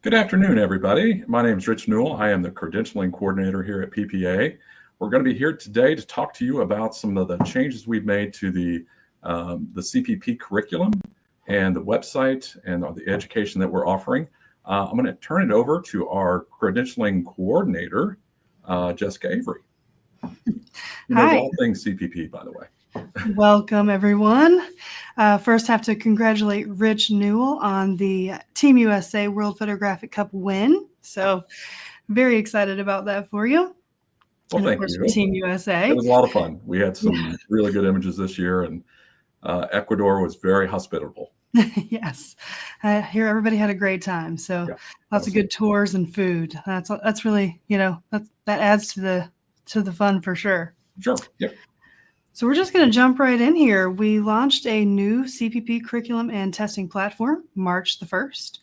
Good afternoon, everybody. My name is Rich Newell. I am the credentialing coordinator here at PPA. We're going to be here today to talk to you about some of the changes we've made to the CPP curriculum and the website and the education that we're offering. I'm going to turn it over to our credentialing coordinator, Jessica Avery. Who knows all things CPP, by the way. Welcome, everyone. First, have to congratulate Rich Newell on the Team USA World Photographic Cup win. So very excited about that for you. Well, thank you. For Team USA. It was a lot of fun. We had some really good images this year, and Ecuador was very hospitable. Yes, I hear everybody had a great time. So lots of good tours and food. That's really, that adds to the fun for sure. Sure. Yep. So we're just going to jump right in here. We launched a new CPP curriculum and testing platform March the 1st.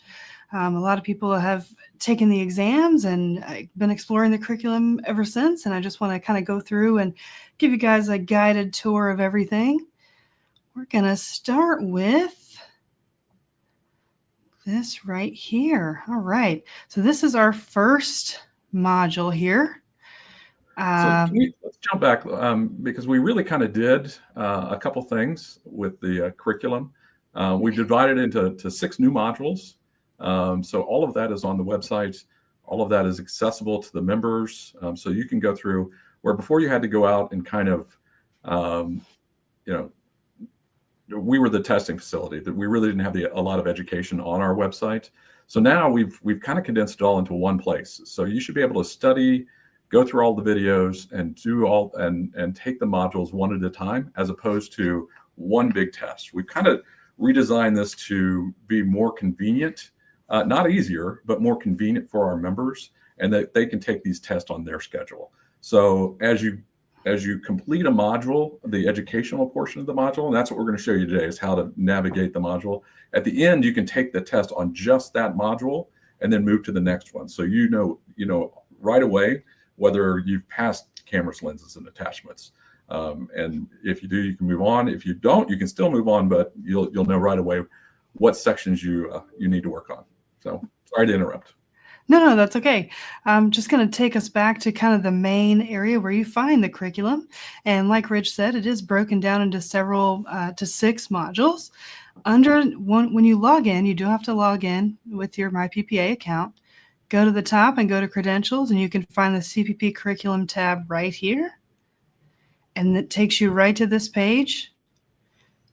A lot of people have taken the exams and been exploring the curriculum ever since. And I just want to kind of go through and give you guys a guided tour of everything. We're going to start with this right here. All right. So this is our first module here. Let's jump back because we really kind of did a couple things with the curriculum. We divided it into 6 new modules. So all of that is on the website. All of that is accessible to the members. So you can go through where before you had to go out and kind of, we were the testing facility that we really didn't have a lot of education on our website. So now we've kind of condensed it all into one place. So you should be able to study, go through all the videos and do all and take the modules one at a time, as opposed to one big test. We've kind of redesigned this to be more convenient, not easier, but more convenient for our members, and that they can take these tests on their schedule. So as you complete a module, the educational portion of the module, and that's what we're going to show you today, is how to navigate the module. At the end, you can take the test on just that module and then move to the next one. So you know right away whether you've passed cameras, lenses, and attachments. And if you do, you can move on. If you don't, you can still move on, but you'll know right away what sections you need to work on. So sorry to interrupt. No, that's okay. I'm just going to take us back to kind of the main area where you find the curriculum. And like Rich said, it is broken down into to 6 modules. When you log in, you do have to log in with your MyPPA account. Go to the top and go to credentials, and you can find the CPP curriculum tab right here. And it takes you right to this page.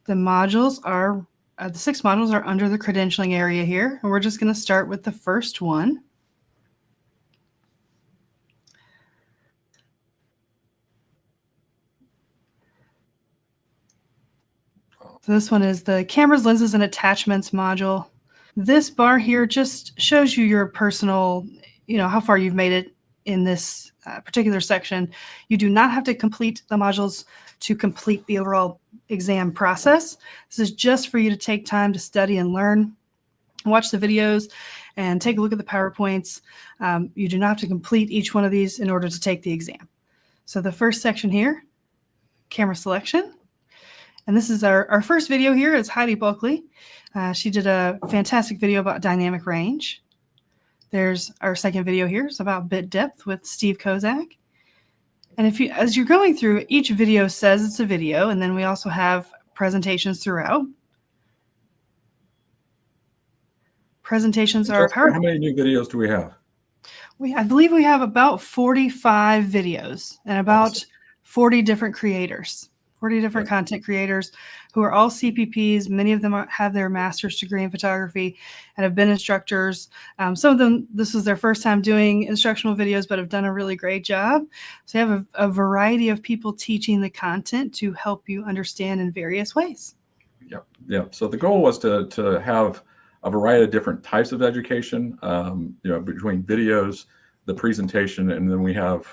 The modules are, the 6 modules are under the credentialing area here. And we're just going to start with the first one. So this one is the cameras, lenses, and attachments module. This bar here just shows you your personal, how far you've made it in this particular section. You do not have to complete the modules to complete the overall exam process. This is just for you to take time to study and learn, watch the videos, and take a look at the PowerPoints. You do not have to complete each one of these in order to take the exam. So the first section here, camera selection. And this is our first video here is Heidi Bulkley. She did a fantastic video about dynamic range. There's our second video here. It's about bit depth with Steve Kozak. And as you're going through, each video says it's a video, and then we also have presentations throughout. Presentations are PowerPoint. How many new videos do we have? I believe we have about 45 videos and about 40 different creators. 40 different content creators who are all CPPs. Many of them have their master's degree in photography and have been instructors. Some of them, this is their first time doing instructional videos, but have done a really great job. So you have a variety of people teaching the content to help you understand in various ways. Yep. So the goal was to have a variety of different types of education, between videos, the presentation, and then we have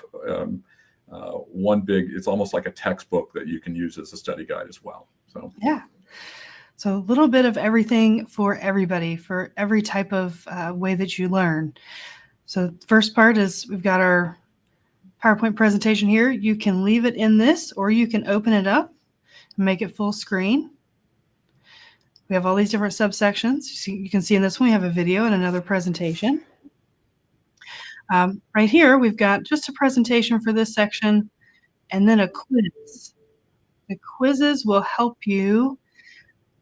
one big, it's almost like a textbook that you can use as a study guide as well. So a little bit of everything for everybody, for every type of way that you learn. So the first part is we've got our PowerPoint presentation here. You can leave it in this, or you can open it up and make it full screen. We have all these different subsections. You can see in this one, we have a video and another presentation. Right here, we've got just a presentation for this section and then a quiz. The quizzes will help you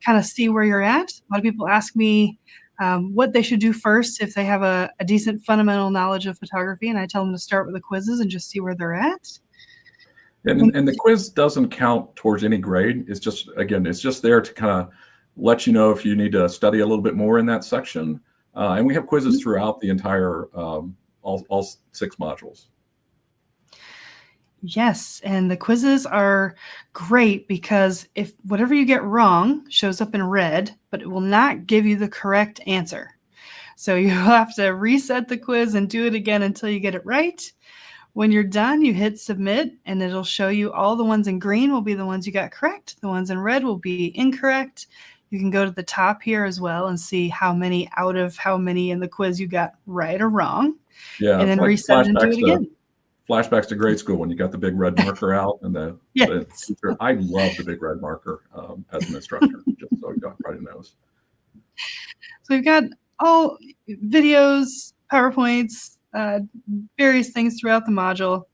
kind of see where you're at. A lot of people ask me what they should do first if they have a decent fundamental knowledge of photography, and I tell them to start with the quizzes and just see where they're at. And the quiz doesn't count towards any grade. It's just, again, it's just there to kind of let you know if you need to study a little bit more in that section. And we have quizzes throughout the entire, all 6 modules. Yes, and the quizzes are great because if whatever you get wrong shows up in red, but it will not give you the correct answer. So you have to reset the quiz and do it again until you get it right. When you're done, you hit submit and it'll show you all the ones in green will be the ones you got correct. The ones in red will be incorrect. You can go to the top here as well and see how many out of how many in the quiz you got right or wrong. Yeah, and then like reset it and do it again. Flashbacks to grade school when you got the big red marker out and Yes. I love the big red marker as an instructor, just so everybody knows. So we've got all videos, PowerPoints, various things throughout the module.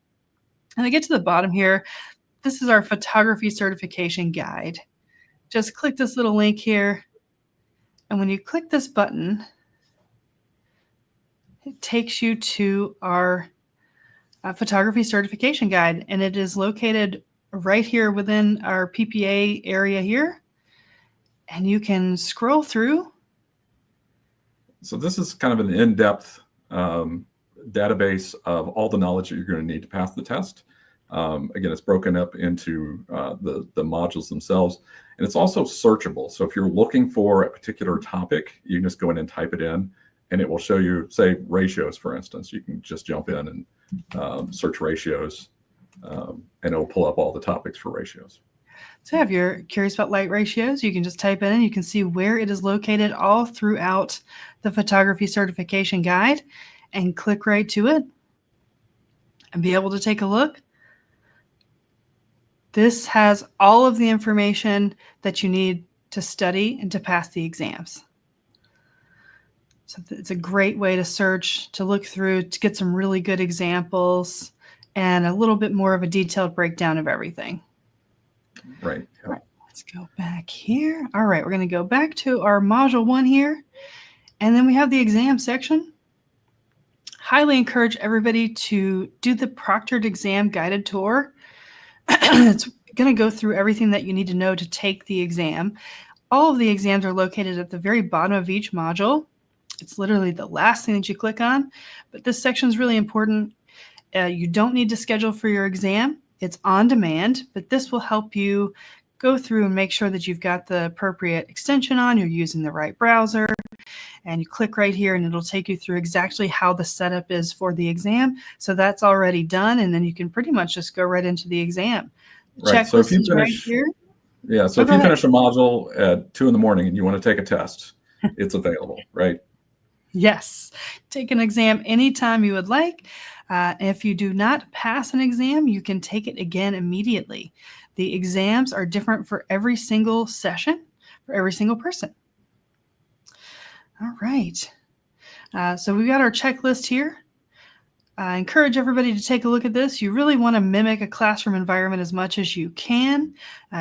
And I get to the bottom here. This is our photography certification guide. Just click this little link here. And when you click this button, it takes you to our photography certification guide. And it is located right here within our PPA area here. And you can scroll through. So this is kind of an in-depth database of all the knowledge that you're going to need to pass the test. Again, it's broken up into the modules themselves, and it's also searchable. So if you're looking for a particular topic, you can just go in and type it in, and it will show you, say, ratios, for instance. You can just jump in and search ratios, and it'll pull up all the topics for ratios. So if you're curious about light ratios, you can just type in and you can see where it is located all throughout the photography certification guide and click right to it and be able to take a look. This has all of the information that you need to study and to pass the exams. So it's a great way to search, to look through, to get some really good examples and a little bit more of a detailed breakdown of everything. Right. Yeah. All right, let's go back here. All right, we're going to go back to our module 1 here. And then we have the exam section. Highly encourage everybody to do the proctored exam guided tour. It's going to go through everything that you need to know to take the exam. All of the exams are located at the very bottom of each module. It's literally the last thing that you click on, but this section is really important. You don't need to schedule for your exam. It's on demand, but this will help you go through and make sure that you've got the appropriate extension on, you're using the right browser, and you click right here and it'll take you through exactly how the setup is for the exam. So that's already done, and then you can pretty much just go right into the exam. The right. So if you is finish, right here. Yeah, so if you finish a module at 2 a.m. and you want to take a test, it's available, right? Yes, take an exam anytime you would like. If you do not pass an exam, you can take it again immediately. The exams are different for every single session, for every single person. All right. So we've got our checklist here. I encourage everybody to take a look at this. You really want to mimic a classroom environment as much as you can.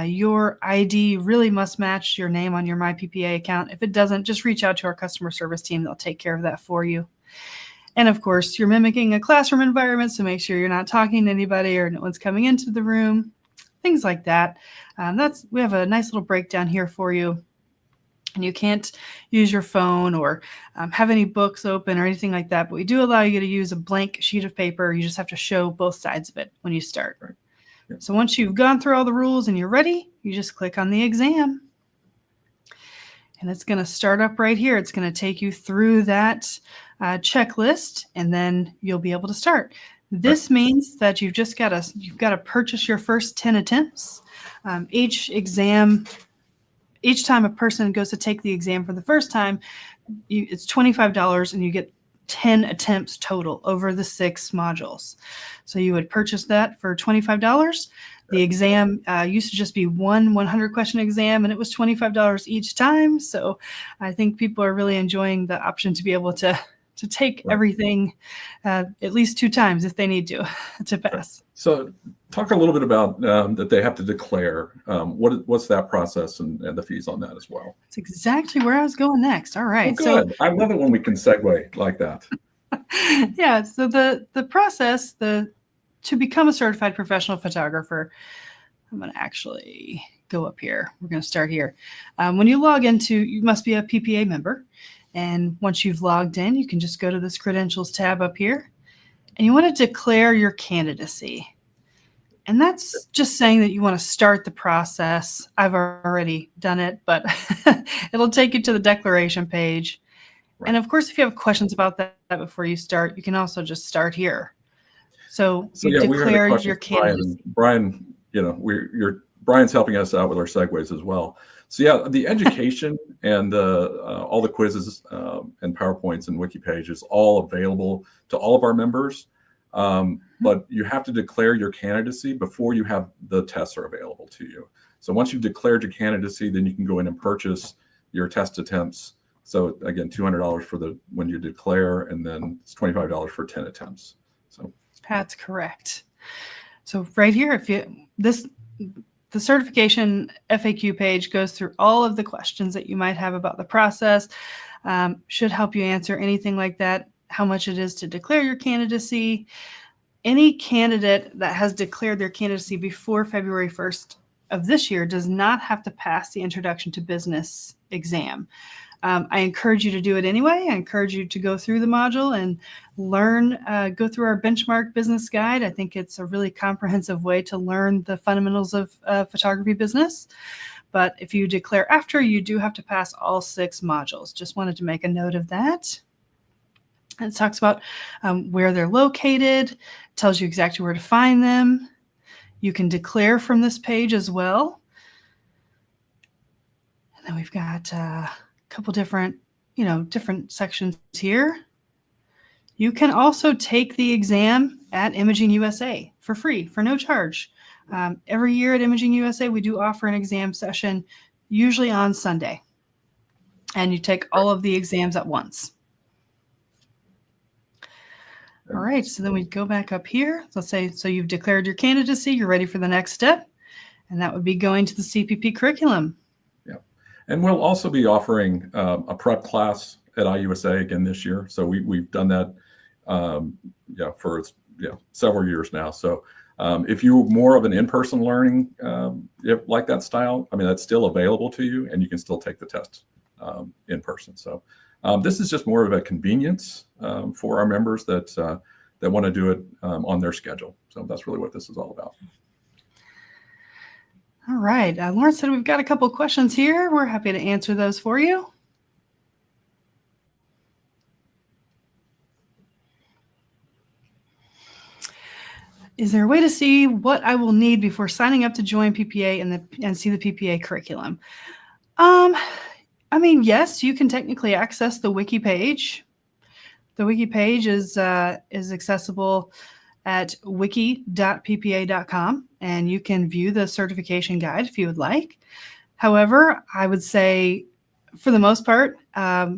Your ID really must match your name on your MyPPA account. If it doesn't, just reach out to our customer service team. They'll take care of that for you. And of course, you're mimicking a classroom environment, so make sure you're not talking to anybody or no one's coming into the room, things like that. We have a nice little breakdown here for you. And you can't use your phone or have any books open or anything like that, but we do allow you to use a blank sheet of paper. You just have to show both sides of it when you start. Right. Yeah. So once you've gone through all the rules and you're ready, you just click on the exam. And it's going to start up right here. It's going to take you through that checklist, and then you'll be able to start. This means that you've got to purchase your first 10 attempts. Each time a person goes to take the exam for the first time, it's $25, and you get 10 attempts total over the 6 modules. So you would purchase that for $25. The exam used to just be one 100-question exam, and it was $25 each time. So I think people are really enjoying the option to be able to take everything at least 2 times if they need to pass. So talk a little bit about that they have to declare. What's that process and the fees on that as well? That's exactly where I was going next. All right. Oh, good. I love it when we can segue like that. Yeah. So the process, to become a certified professional photographer, I'm going to actually go up here. We're going to start here. When you log into, you must be a PPA member. And once you've logged in, you can just go to this credentials tab up here, and you want to declare your candidacy. And that's just saying that you want to start the process. I've already done it, but it'll take you to the declaration page. Right. And of course, if you have questions about that before you start, you can also just start here. So you declare your candidacy. Brian, Brian's helping us out with our segues as well. So yeah, the education and all the quizzes and PowerPoints and wiki pages all available to all of our members. But you have to declare your candidacy before you have the tests are available to you. So once you've declared your candidacy, then you can go in and purchase your test attempts. So again, $200 for when you declare, and then it's $25 for 10 attempts. So that's correct. So right here, the certification FAQ page goes through all of the questions that you might have about the process, should help you answer anything like that, how much it is to declare your candidacy. Any candidate that has declared their candidacy before February 1st of this year does not have to pass the Introduction to Business exam. I encourage you to do it anyway. I encourage you to go through the module and learn, go through our benchmark business guide. I think it's a really comprehensive way to learn the fundamentals of photography business. But if you declare after, you do have to pass all 6 modules. Just wanted to make a note of that. And it talks about where they're located, tells you exactly where to find them. You can declare from this page as well. And then we've got couple different sections here. You can also take the exam at Imaging USA for free, for no charge. Every year at Imaging USA, we do offer an exam session, usually on Sunday. And you take all of the exams at once. All right, so then we go back up here. Let's say, so you've declared your candidacy, you're ready for the next step, and that would be going to the CPP curriculum. And we'll also be offering a prep class at IUSA again this year. So we've done that for several years now. So if you're more of an in-person learning, like that style, I mean, that's still available to you, and you can still take the test in person. So this is just more of a convenience for our members that want to do it on their schedule. So that's really what this is all about. All right. Lawrence said we've got a couple questions here. We're happy to answer those for you. Is there a way to see what I will need before signing up to join PPA and see the PPA curriculum? I mean, yes, you can technically access the wiki page. The wiki page is accessible at wiki.ppa.com, and you can view the certification guide if you would like. However, I would say, for the most part, our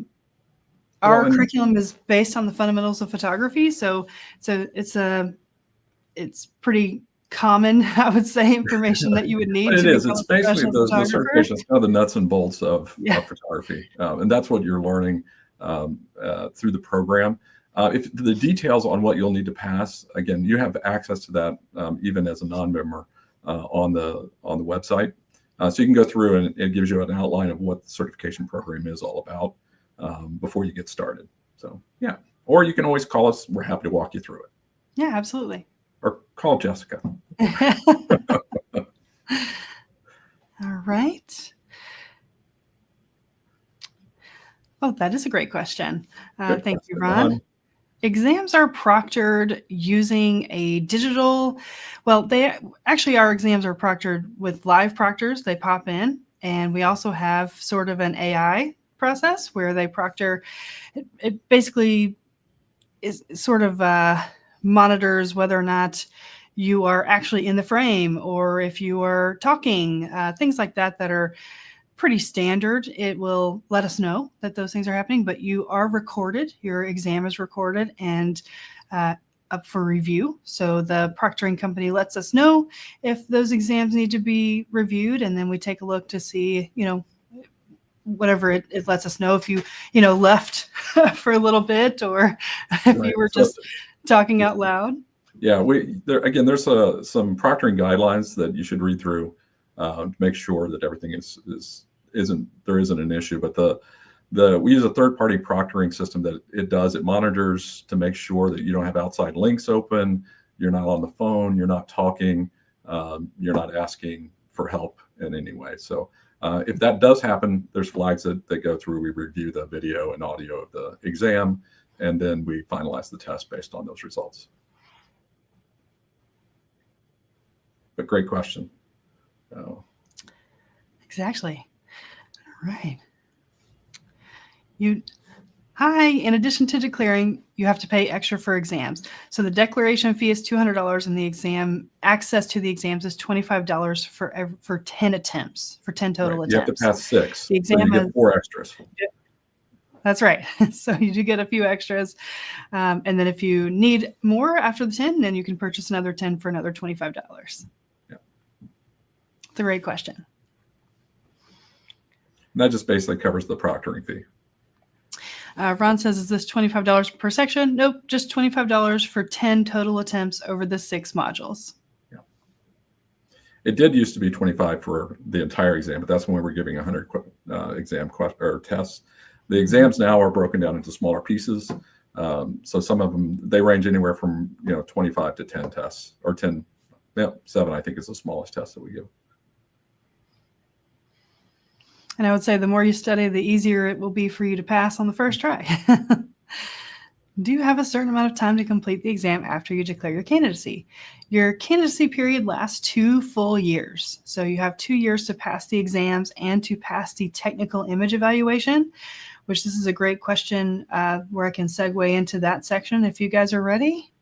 curriculum is based on the fundamentals of photography, so it's pretty common, I would say, information that you would need. It is. It's basically the certification is kind of the nuts and bolts of photography, and that's what you're learning through the program. If the details on what you'll need to pass, again, you have access to that even as a non-member on the website. So you can go through, and it gives you an outline of what the certification program is all about before you get started. So yeah, or you can always call us. We're happy to walk you through it. Yeah, absolutely. Or call Jessica. All right. Oh, that is a great question. Thank you, Ron. Exams are proctored using a digital, our exams are proctored with live proctors. They pop in, and we also have sort of an AI process where they proctor. It basically is sort of monitors whether or not you are actually in the frame or if you are talking, things like that that are pretty standard. It will let us know that those things are happening, but you are recorded. Your exam is recorded and up for review. So the proctoring company lets us know if those exams need to be reviewed, and then we take a look to see, whatever it lets us know if you left for a little bit or if Right. you were just talking out loud. Yeah, there's some proctoring guidelines that you should read through to make sure that everything isn't an issue. But we use a third-party proctoring system that it monitors to make sure that you don't have outside links open, you're not on the phone, you're not talking, you're not asking for help in any way. So if that does happen, there's flags that go through. We review the video and audio of the exam, and then we finalize the test based on those results. But great question. Exactly. All right. In addition to declaring, you have to pay extra for exams. So the declaration fee is $200 and the exam access to the exams is $25 for 10 attempts, for 10 total attempts. You have to pass 6. The exam so you get 4 extras. That's right. So you do get a few extras. And then if you need more after the 10, then you can purchase another 10 for another $25. Yeah. It's a great question. And that just basically covers the proctoring fee. Ron says, is this $25 per section? Nope, just $25 for 10 total attempts over the 6 modules. Yeah. It did used to be $25 for the entire exam, but that's when we were giving 100 exam tests. The exams now are broken down into smaller pieces. So some of them, they range anywhere from 25 to 10 tests, or 7 I think is the smallest test that we give. And I would say the more you study, the easier it will be for you to pass on the first try. Do you have a certain amount of time to complete the exam after you declare your candidacy? Your candidacy period lasts 2 full years. So you have 2 years to pass the exams and to pass the technical image evaluation, which this is a great question where I can segue into that section if you guys are ready.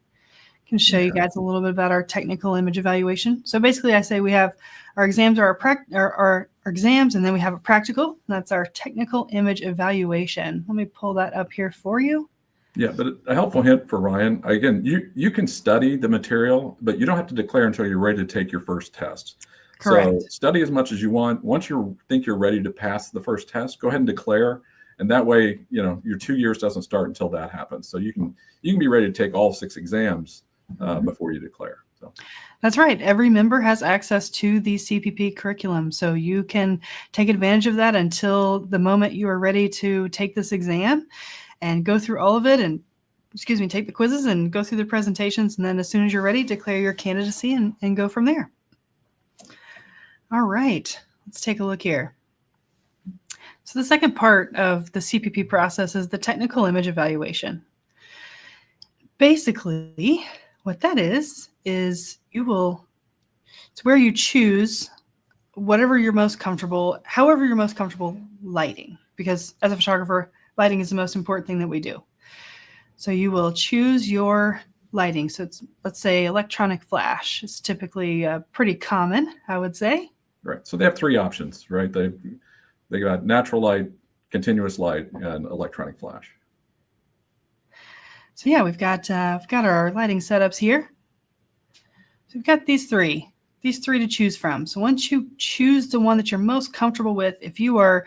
I can show you guys a little bit about our technical image evaluation. So basically I say we have our exams are our exams, and then we have a practical. That's our technical image evaluation. Let me pull that up here for you. Yeah, but a helpful hint for Ryan, again, you can study the material, but you don't have to declare until you're ready to take your first test. Correct. So study as much as you want. Once you think you're ready to pass the first test, go ahead and declare. And that way, your 2 years doesn't start until that happens. So you can be ready to take all 6 exams before you declare. So. That's right. Every member has access to the CPP curriculum. So you can take advantage of that until the moment you are ready to take this exam and go through all of it and, take the quizzes and go through the presentations. And then as soon as you're ready, declare your candidacy and go from there. All right, let's take a look here. So the second part of the CPP process is the technical image evaluation. Basically, what that is it's where you choose however you're most comfortable lighting, because as a photographer, lighting is the most important thing that we do. So you will choose your lighting. So it's, let's say, electronic flash. It's typically pretty common, I would say. Right. So they have 3 options, right? They got natural light, continuous light, and electronic flash. So yeah, we've got our lighting setups here. So we've got these three to choose from. So once you choose the one that you're most comfortable with, if you are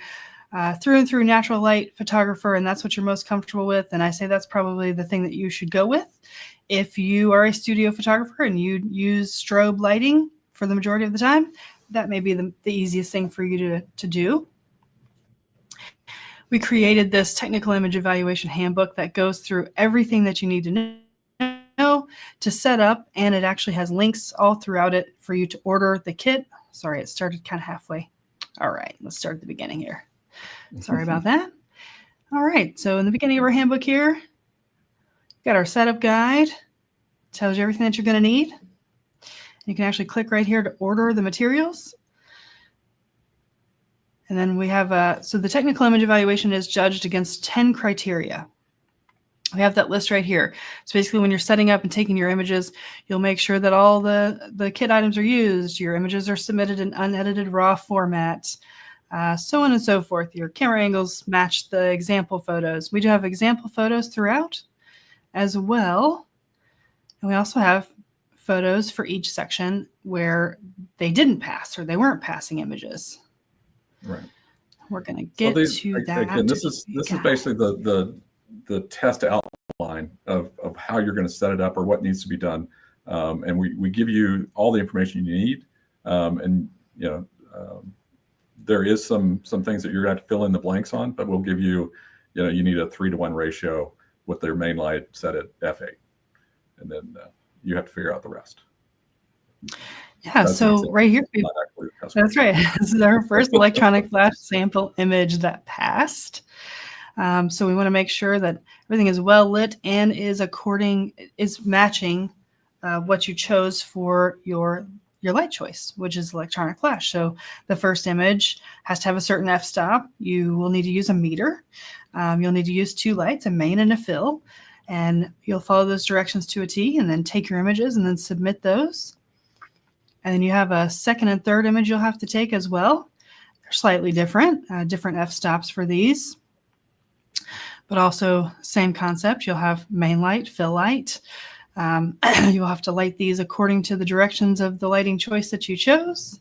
through and through natural light photographer and that's what you're most comfortable with, then I say that's probably the thing that you should go with. If you are a studio photographer and you use strobe lighting for the majority of the time, that may be the easiest thing for you to do. We created this technical image evaluation handbook that goes through everything that you need to know to set up, and it actually has links all throughout it for you to order the kit. Sorry, it started kind of halfway. All right, let's start at the beginning here. Sorry about that. All right, so in the beginning of our handbook here, we've got our setup guide. Tells you everything that you're going to need. You can actually click right here to order the materials. And then we have, so the technical image evaluation is judged against 10 criteria. We have that list right here. So basically when you're setting up and taking your images, you'll make sure that all the kit items are used. Your images are submitted in unedited raw format, so on and so forth. Your camera angles match the example photos. We do have example photos throughout as well. And we also have photos for each section where they didn't pass or they weren't passing images. Right. We're going to get to that. Again, this is basically the test outline of how you're going to set it up or what needs to be done. And we give you all the information you need. And there is some things that you're going to have to fill in the blanks on, but we'll give you, you need a 3-to-1 ratio with their main light set at f8. And then you have to figure out the rest. Yeah, so right here, that's right. This is our first electronic flash sample image that passed. So we want to make sure that everything is well lit and is matching what you chose for your light choice, which is electronic flash. So the first image has to have a certain f-stop. You will need to use a meter. You'll need to use 2 lights, a main and a fill, and you'll follow those directions to a T and then take your images and then submit those. And then you have a second and third image you'll have to take as well. They're slightly different f-stops for these, but also same concept. You'll have main light, fill light. You'll have to light these according to the directions of the lighting choice that you chose.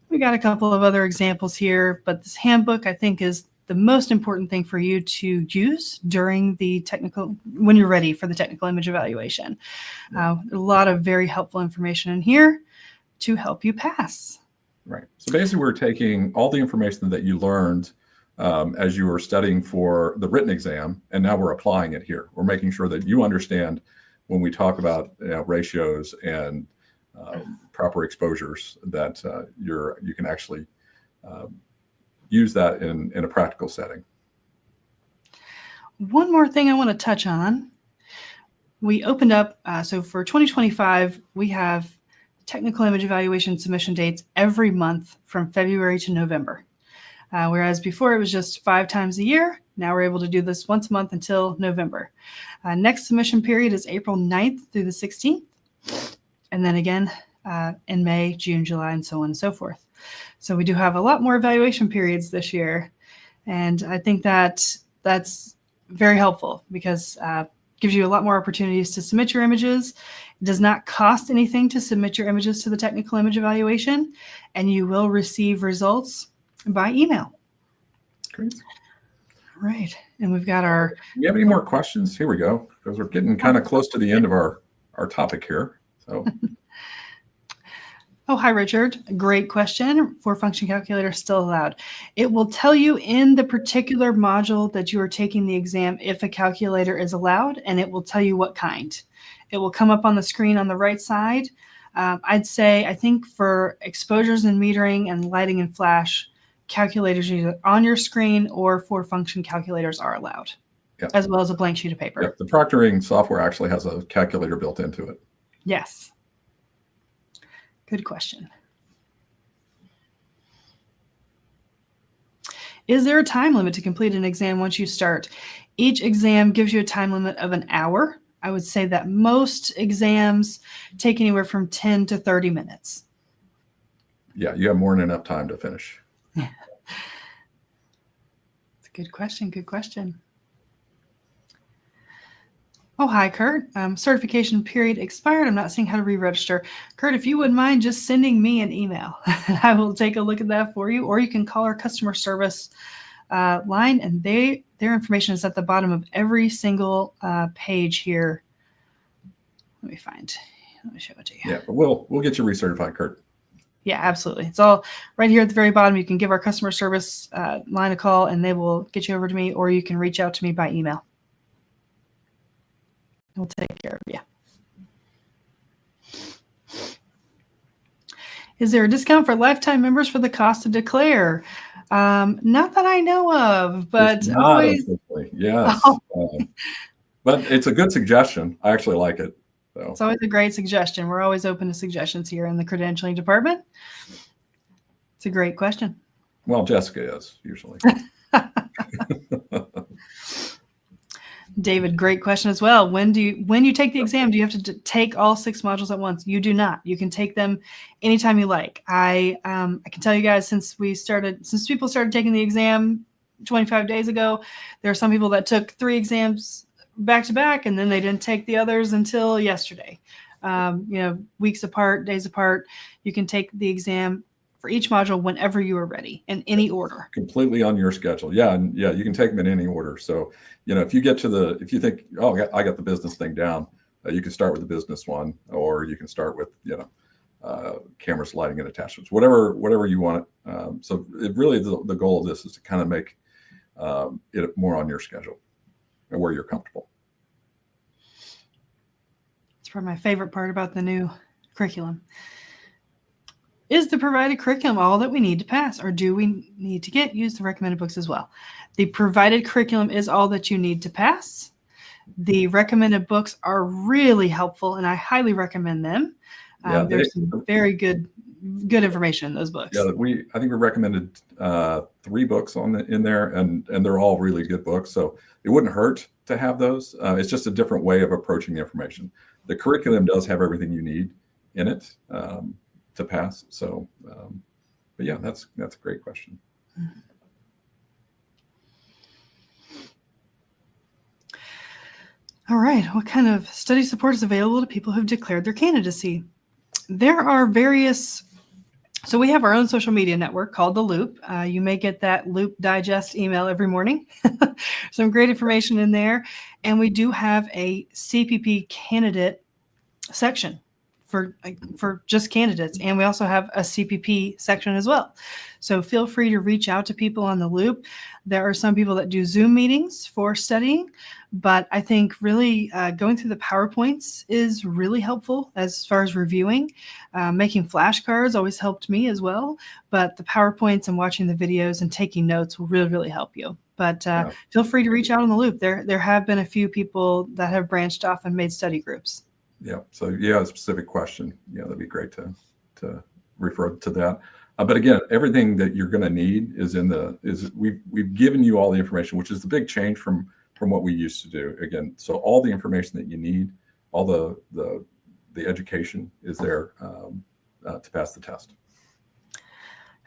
We got a couple of other examples here, but this handbook I think is the most important thing for you to use during when you're ready for the technical image evaluation. A lot of very helpful information in here to help you pass. Right. So basically we're taking all the information that you learned as you were studying for the written exam, and now we're applying it here. We're making sure that you understand when we talk about ratios and proper exposures that you can actually use that in a practical setting. One more thing I want to touch on. We opened up, so for 2025, we have technical image evaluation submission dates every month from February to November. Whereas before it was just 5 times a year. Now we're able to do this once a month until November. Next submission period is April 9th through the 16th. And then again in May, June, July, and so on and so forth. So we do have a lot more evaluation periods this year. And I think that's very helpful because gives you a lot more opportunities to submit your images. It does not cost anything to submit your images to the technical image evaluation, and you will receive results by email. Great. All right. And we've got our... Do you have any more questions? Here we go, because we're getting kind of close to the end of our topic here. So. Oh, hi, Richard. Great question. 4-function calculator still allowed. It will tell you in the particular module that you are taking the exam if a calculator is allowed, and it will tell you what kind. It will come up on the screen on the right side. I'd say, I think for exposures and metering and lighting and flash, calculators are either on your screen or 4-function calculators are allowed, as well as a blank sheet of paper. Yep. The proctoring software actually has a calculator built into it. Yes. Good question. Is there a time limit to complete an exam once you start? Each exam gives you a time limit of an hour. I would say that most exams take anywhere from 10 to 30 minutes. Yeah, you have more than enough time to finish. It's a good question. Good question. Oh, hi, Kurt. Certification period expired. I'm not seeing how to re-register. Kurt, if you wouldn't mind just sending me an email, I will take a look at that for you. Or you can call our customer service line, and their information is at the bottom of every single page here. Let me show it to you. Yeah, but we'll get you recertified, Kurt. Yeah, absolutely. It's all right here at the very bottom. You can give our customer service line a call, and they will get you over to me, or you can reach out to me by email. We'll take care of you. Is there a discount for lifetime members for the cost to declare? Not that I know of, but always. Yes. But it's a good suggestion. I actually like it. So. It's always a great suggestion. We're always open to suggestions here in the credentialing department. It's a great question. Well, Jessica is usually. David, great question as well. When you take the exam, do you have to take all 6 modules at once? You do not. You can take them anytime you like. I can tell you guys, since people started taking the exam 25 days ago, there are some people that took 3 exams back to back, and then they didn't take the others until yesterday. Weeks apart, days apart. You can take the exam for each module whenever you are ready, in any order. Completely on your schedule. Yeah, and you can take them in any order. So, if you think, oh, I got the business thing down, you can start with the business one, or you can start with, cameras, lighting, and attachments, whatever you want. So it really, the goal of this is to kind of make it more on your schedule and where you're comfortable. It's probably my favorite part about the new curriculum. Is the provided curriculum all that we need to pass, or do we need to use the recommended books as well? The provided curriculum is all that you need to pass. The recommended books are really helpful, and I highly recommend them. There's some very good information in those books. Yeah, I think we recommended 3 books in there, and they're all really good books. So it wouldn't hurt to have those. It's just a different way of approaching the information. The curriculum does have everything you need in it to pass. So, but yeah, that's a great question. All right. What kind of study support is available to people who've declared their candidacy? There are various. So we have our own social media network called The Loop. You may get that Loop Digest email every morning. Some great information in there. And we do have a CPP candidate section for just candidates. And we also have a CPP section as well. So feel free to reach out to people on The Loop. There are some people that do Zoom meetings for studying, but I think really going through the PowerPoints is really helpful as far as reviewing. Making flashcards always helped me as well, but the PowerPoints and watching the videos and taking notes will really, really help you. But feel free to reach out on The Loop. There have been a few people that have branched off and made study groups. Yeah. So a specific question. Yeah, that'd be great to refer to that. But again, everything that you're going to need we've given you all the information, which is the big change from what we used to do. Again, so all the information that you need, all the education is there to pass the test.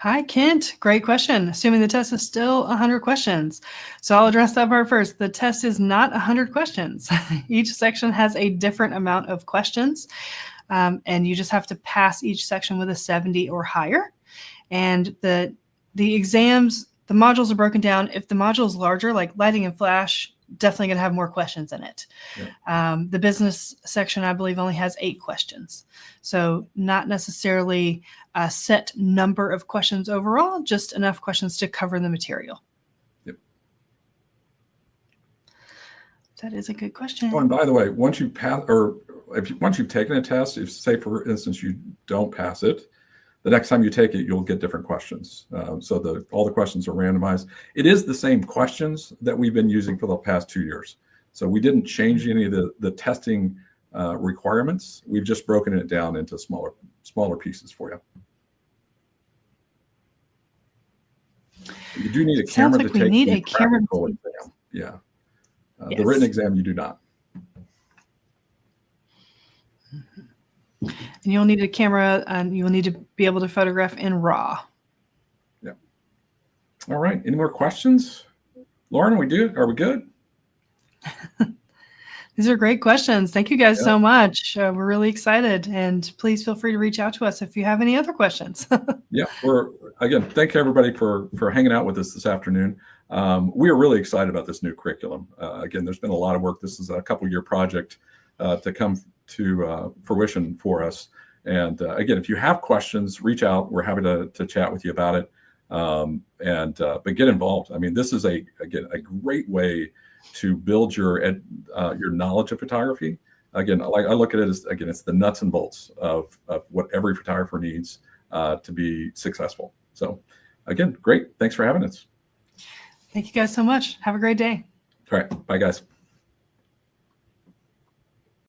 Hi, Kent. Great question. Assuming the test is still 100 questions. So I'll address that part first. The test is not 100 questions. Each section has a different amount of questions, and you just have to pass each section with a 70 or higher. And the exams, the modules are broken down. If the module is larger, like lighting and flash, definitely going to have more questions in it. Yeah. The business section, I believe, only has 8 questions. So not necessarily a set number of questions overall, just enough questions to cover the material. Yep. That is a good question. Oh, and by the way, once you pass, or once you've taken a test, if say for instance you don't pass it, the next time you take it, you'll get different questions. So all the questions are randomized. It is the same questions that we've been using for the past 2 years. So we didn't change any of the testing requirements. We've just broken it down into smaller pieces for you. You do need a camera to take the practical exam. Yeah. Yes. The written exam, you do not. And you'll need a camera, and you'll need to be able to photograph in RAW. Yeah. All right. Any more questions? Lauren, are we good? These are great questions. Thank you guys so much. We're really excited, and please feel free to reach out to us if you have any other questions. Yeah. Thank you everybody for hanging out with us this afternoon. We are really excited about this new curriculum. Again, there's been a lot of work. This is a couple-year project to come to fruition for us. And again, if you have questions, reach out. We're happy to chat with you about it. But get involved. I mean, this is a great way to build your knowledge of photography. Again, I look at it as, it's the nuts and bolts of what every photographer needs to be successful. So again, great. Thanks for having us. Thank you guys so much. Have a great day. All right. Bye, guys.